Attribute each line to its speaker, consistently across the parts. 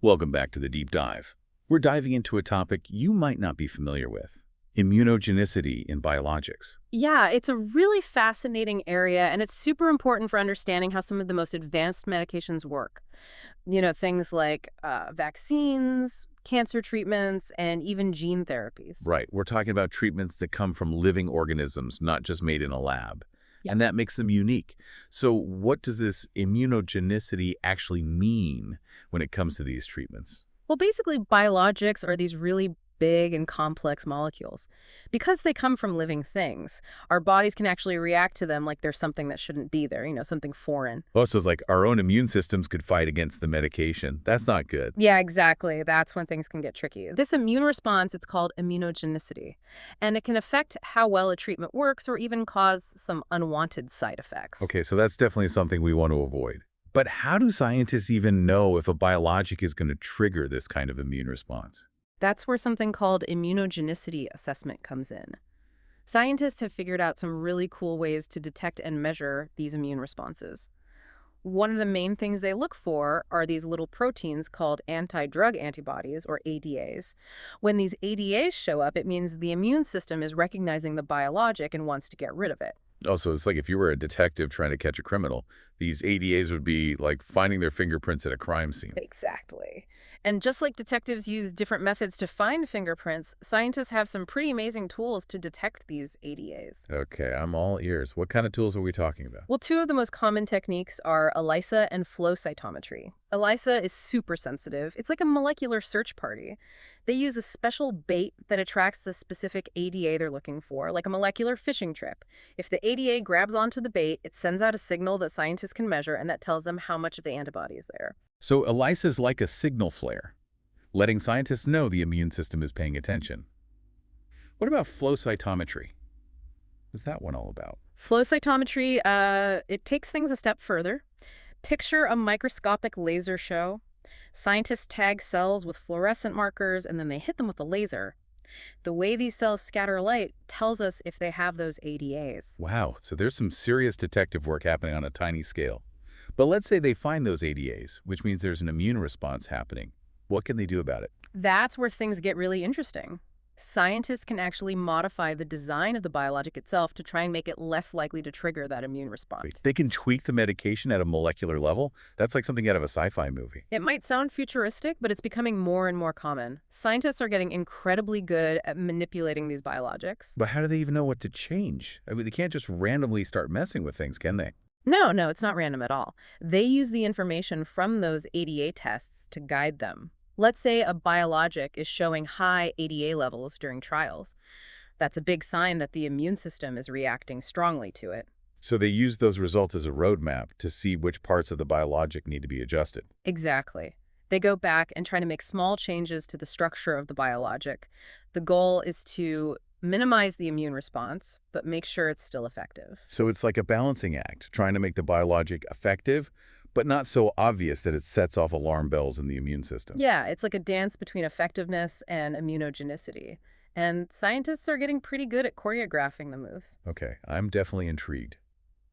Speaker 1: Welcome back to the Deep Dive. We're diving into a topic you might not be familiar with, immunogenicity in biologics.
Speaker 2: Yeah, it's a really fascinating area, and it's super important for understanding how some of the most advanced medications work. Things like vaccines, cancer treatments, and even gene therapies.
Speaker 1: Right, we're talking about treatments that come from living organisms, not just made in a lab.
Speaker 2: Yeah.
Speaker 1: And that makes them unique. So what does this immunogenicity actually mean when it comes to these treatments?
Speaker 2: Well, basically, biologics are these really big and complex molecules. Because they come from living things, our bodies can actually react to them like there's something that shouldn't be there, something foreign.
Speaker 1: Oh, so it's like our own immune systems could fight against the medication. That's not good.
Speaker 2: Yeah, exactly. That's when things can get tricky. This immune response, it's called immunogenicity, and it can affect how well a treatment works or even cause some unwanted side effects.
Speaker 1: Okay, so that's definitely something we want to avoid. But how do scientists even know if a biologic is going to trigger this kind of immune response?
Speaker 2: That's where something called immunogenicity assessment comes in. Scientists have figured out some really cool ways to detect and measure these immune responses. One of the main things they look for are these little proteins called anti-drug antibodies, or ADAs. When these ADAs show up, it means the immune system is recognizing the biologic and wants to get rid of it.
Speaker 1: Also, it's like if you were a detective trying to catch a criminal, these ADAs would be like finding their fingerprints at a crime scene.
Speaker 2: Exactly. And just like detectives use different methods to find fingerprints, scientists have some pretty amazing tools to detect these ADAs.
Speaker 1: Okay, I'm all ears. What kind of tools are we talking about?
Speaker 2: Well, two of the most common techniques are ELISA and flow cytometry. ELISA is super sensitive. It's like a molecular search party. They use a special bait that attracts the specific ADA they're looking for, like a molecular fishing trip. If the ADA grabs onto the bait, it sends out a signal that scientists can measure, and that tells them how much of the antibody is there.
Speaker 1: So ELISA is like a signal flare, letting scientists know the immune system is paying attention. What about flow cytometry? What's that one all about?
Speaker 2: Flow cytometry, it takes things a step further. Picture a microscopic laser show. Scientists tag cells with fluorescent markers, and then they hit them with a laser. The way these cells scatter light tells us if they have those ADAs.
Speaker 1: Wow, so there's some serious detective work happening on a tiny scale. But let's say they find those ADAs, which means there's an immune response happening. What can they do about it?
Speaker 2: That's where things get really interesting. Scientists can actually modify the design of the biologic itself to try and make it less likely to trigger that immune response.
Speaker 1: Wait, they can tweak the medication at a molecular level? That's like something out of a sci-fi movie.
Speaker 2: It might sound futuristic, but it's becoming more and more common. Scientists are getting incredibly good at manipulating these biologics.
Speaker 1: But how do they even know what to change? I mean, they can't just randomly start messing with things, can they?
Speaker 2: No, it's not random at all. They use the information from those ADA tests to guide them. Let's say a biologic is showing high ADA levels during trials. That's a big sign that the immune system is reacting strongly to it.
Speaker 1: So they use those results as a roadmap to see which parts of the biologic need to be adjusted.
Speaker 2: Exactly. They go back and try to make small changes to the structure of the biologic. The goal is to minimize the immune response, but make sure it's still effective.
Speaker 1: So it's like a balancing act, trying to make the biologic effective, but not so obvious that it sets off alarm bells in the immune system.
Speaker 2: Yeah, it's like a dance between effectiveness and immunogenicity. And scientists are getting pretty good at choreographing the moves.
Speaker 1: Okay, I'm definitely intrigued.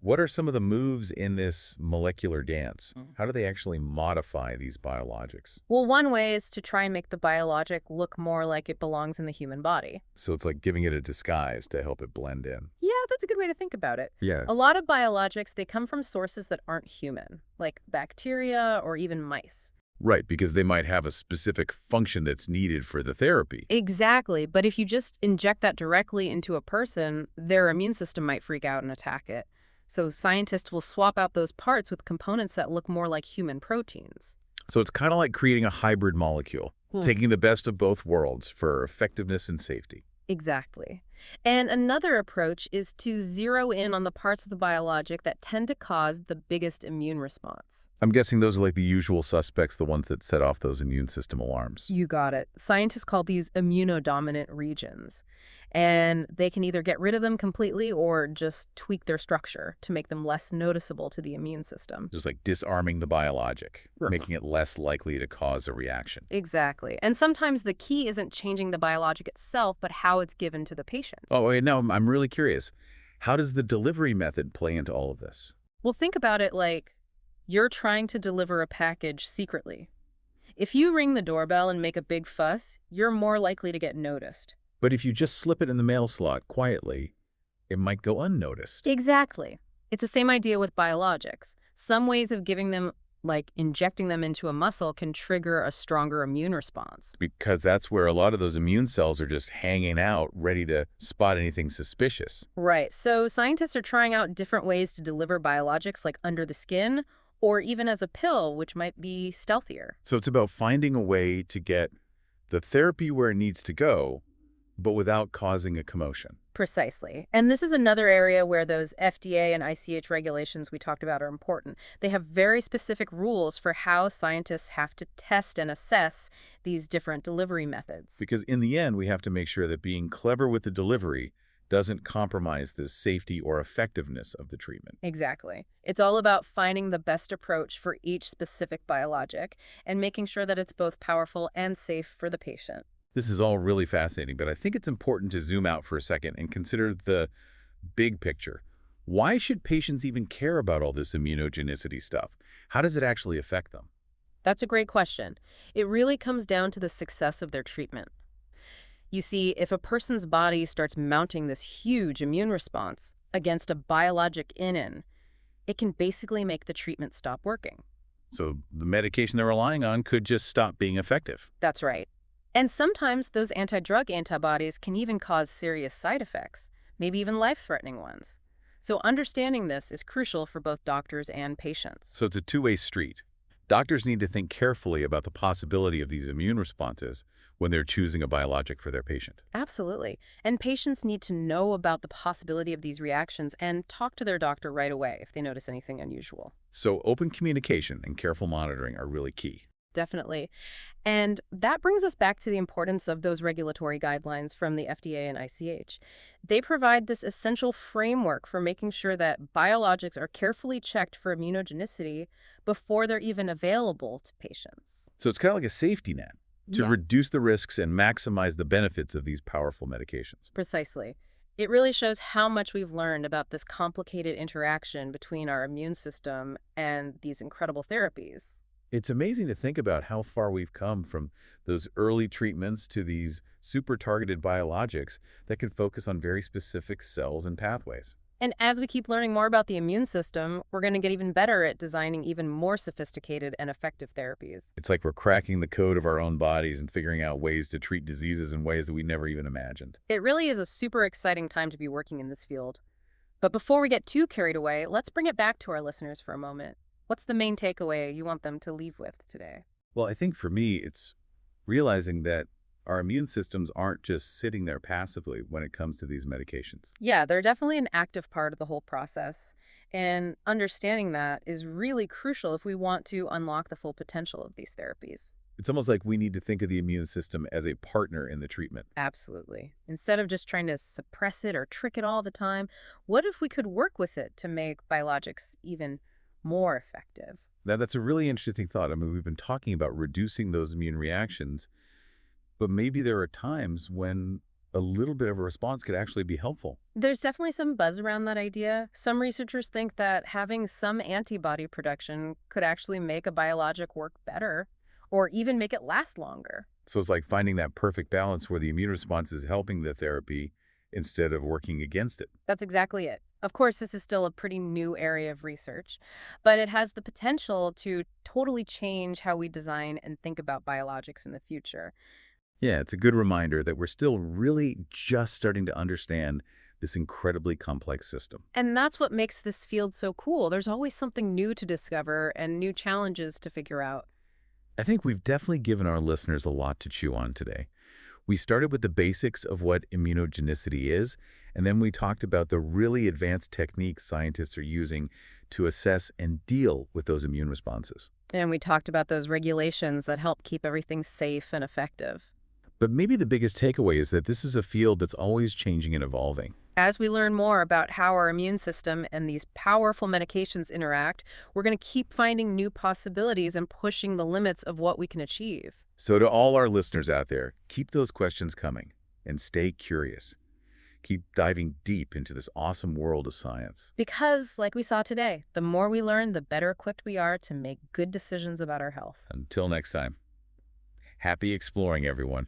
Speaker 1: What are some of the moves in this molecular dance? How do they actually modify these biologics?
Speaker 2: Well, one way is to try and make the biologic look more like it belongs in the human body.
Speaker 1: So it's like giving it a disguise to help it blend in.
Speaker 2: Yeah, that's a good way to think about it.
Speaker 1: Yeah.
Speaker 2: A lot of biologics, they come from sources that aren't human, like bacteria or even mice.
Speaker 1: Right, because they might have a specific function that's needed for the therapy.
Speaker 2: Exactly, but if you just inject that directly into a person, their immune system might freak out and attack it. So scientists will swap out those parts with components that look more like human proteins.
Speaker 1: So it's kind of like creating a hybrid molecule, taking the best of both worlds for effectiveness and safety.
Speaker 2: Exactly. And another approach is to zero in on the parts of the biologic that tend to cause the biggest immune response.
Speaker 1: I'm guessing those are like the usual suspects, the ones that set off those immune system alarms.
Speaker 2: You got it. Scientists call these immunodominant regions. And they can either get rid of them completely or just tweak their structure to make them less noticeable to the immune system.
Speaker 1: Just like disarming the biologic, making it less likely to cause a reaction.
Speaker 2: Exactly. And sometimes the key isn't changing the biologic itself, but how it's given to the patient.
Speaker 1: Oh, wait, now I'm really curious. How does the delivery method play into all of this?
Speaker 2: Well, think about it like you're trying to deliver a package secretly. If you ring the doorbell and make a big fuss, you're more likely to get noticed.
Speaker 1: But if you just slip it in the mail slot quietly, it might go unnoticed.
Speaker 2: Exactly. It's the same idea with biologics. Some ways of giving them, like injecting them into a muscle, can trigger a stronger immune response.
Speaker 1: Because that's where a lot of those immune cells are just hanging out, ready to spot anything suspicious.
Speaker 2: Right. So scientists are trying out different ways to deliver biologics, like under the skin or even as a pill, which might be stealthier.
Speaker 1: So it's about finding a way to get the therapy where it needs to go, but without causing a commotion.
Speaker 2: Precisely. And this is another area where those FDA and ICH regulations we talked about are important. They have very specific rules for how scientists have to test and assess these different delivery methods.
Speaker 1: Because in the end, we have to make sure that being clever with the delivery doesn't compromise the safety or effectiveness of the treatment.
Speaker 2: Exactly. It's all about finding the best approach for each specific biologic and making sure that it's both powerful and safe for the patient.
Speaker 1: This is all really fascinating, but I think it's important to zoom out for a second and consider the big picture. Why should patients even care about all this immunogenicity stuff? How does it actually affect them?
Speaker 2: That's a great question. It really comes down to the success of their treatment. You see, if a person's body starts mounting this huge immune response against a biologic in, it can basically make the treatment stop working.
Speaker 1: So the medication they're relying on could just stop being effective.
Speaker 2: That's right. And sometimes those anti-drug antibodies can even cause serious side effects, maybe even life-threatening ones. So understanding this is crucial for both doctors and patients.
Speaker 1: So it's a two-way street. Doctors need to think carefully about the possibility of these immune responses when they're choosing a biologic for their patient.
Speaker 2: Absolutely. And patients need to know about the possibility of these reactions and talk to their doctor right away if they notice anything unusual.
Speaker 1: So open communication and careful monitoring are really key.
Speaker 2: Definitely. And that brings us back to the importance of those regulatory guidelines from the FDA and ICH. They provide this essential framework for making sure that biologics are carefully checked for immunogenicity before they're even available to patients.
Speaker 1: So it's kind of like a safety net to
Speaker 2: Yeah.
Speaker 1: reduce the risks and maximize the benefits of these powerful medications.
Speaker 2: Precisely. It really shows how much we've learned about this complicated interaction between our immune system and these incredible therapies.
Speaker 1: It's amazing to think about how far we've come from those early treatments to these super targeted biologics that can focus on very specific cells and pathways.
Speaker 2: And as we keep learning more about the immune system, we're going to get even better at designing even more sophisticated and effective therapies.
Speaker 1: It's like we're cracking the code of our own bodies and figuring out ways to treat diseases in ways that we never even imagined.
Speaker 2: It really is a super exciting time to be working in this field. But before we get too carried away, let's bring it back to our listeners for a moment. What's the main takeaway you want them to leave with today?
Speaker 1: Well, I think for me, it's realizing that our immune systems aren't just sitting there passively when it comes to these medications.
Speaker 2: Yeah, they're definitely an active part of the whole process. And understanding that is really crucial if we want to unlock the full potential of these therapies.
Speaker 1: It's almost like we need to think of the immune system as a partner in the treatment.
Speaker 2: Absolutely. Instead of just trying to suppress it or trick it all the time, what if we could work with it to make biologics even more effective?
Speaker 1: Now, that's a really interesting thought. I mean, we've been talking about reducing those immune reactions, but maybe there are times when a little bit of a response could actually be helpful.
Speaker 2: There's definitely some buzz around that idea. Some researchers think that having some antibody production could actually make a biologic work better or even make it last longer.
Speaker 1: So it's like finding that perfect balance where the immune response is helping the therapy instead of working against it.
Speaker 2: That's exactly it. Of course, this is still a pretty new area of research, but it has the potential to totally change how we design and think about biologics in the future.
Speaker 1: Yeah, it's a good reminder that we're still really just starting to understand this incredibly complex system.
Speaker 2: And that's what makes this field so cool. There's always something new to discover and new challenges to figure out.
Speaker 1: I think we've definitely given our listeners a lot to chew on today. We started with the basics of what immunogenicity is, and then we talked about the really advanced techniques scientists are using to assess and deal with those immune responses.
Speaker 2: And we talked about those regulations that help keep everything safe and effective.
Speaker 1: But maybe the biggest takeaway is that this is a field that's always changing and evolving.
Speaker 2: As we learn more about how our immune system and these powerful medications interact, we're going to keep finding new possibilities and pushing the limits of what we can achieve.
Speaker 1: So to all our listeners out there, keep those questions coming and stay curious. Keep diving deep into this awesome world of science.
Speaker 2: Because, like we saw today, the more we learn, the better equipped we are to make good decisions about our health.
Speaker 1: Until next time. Happy exploring, everyone.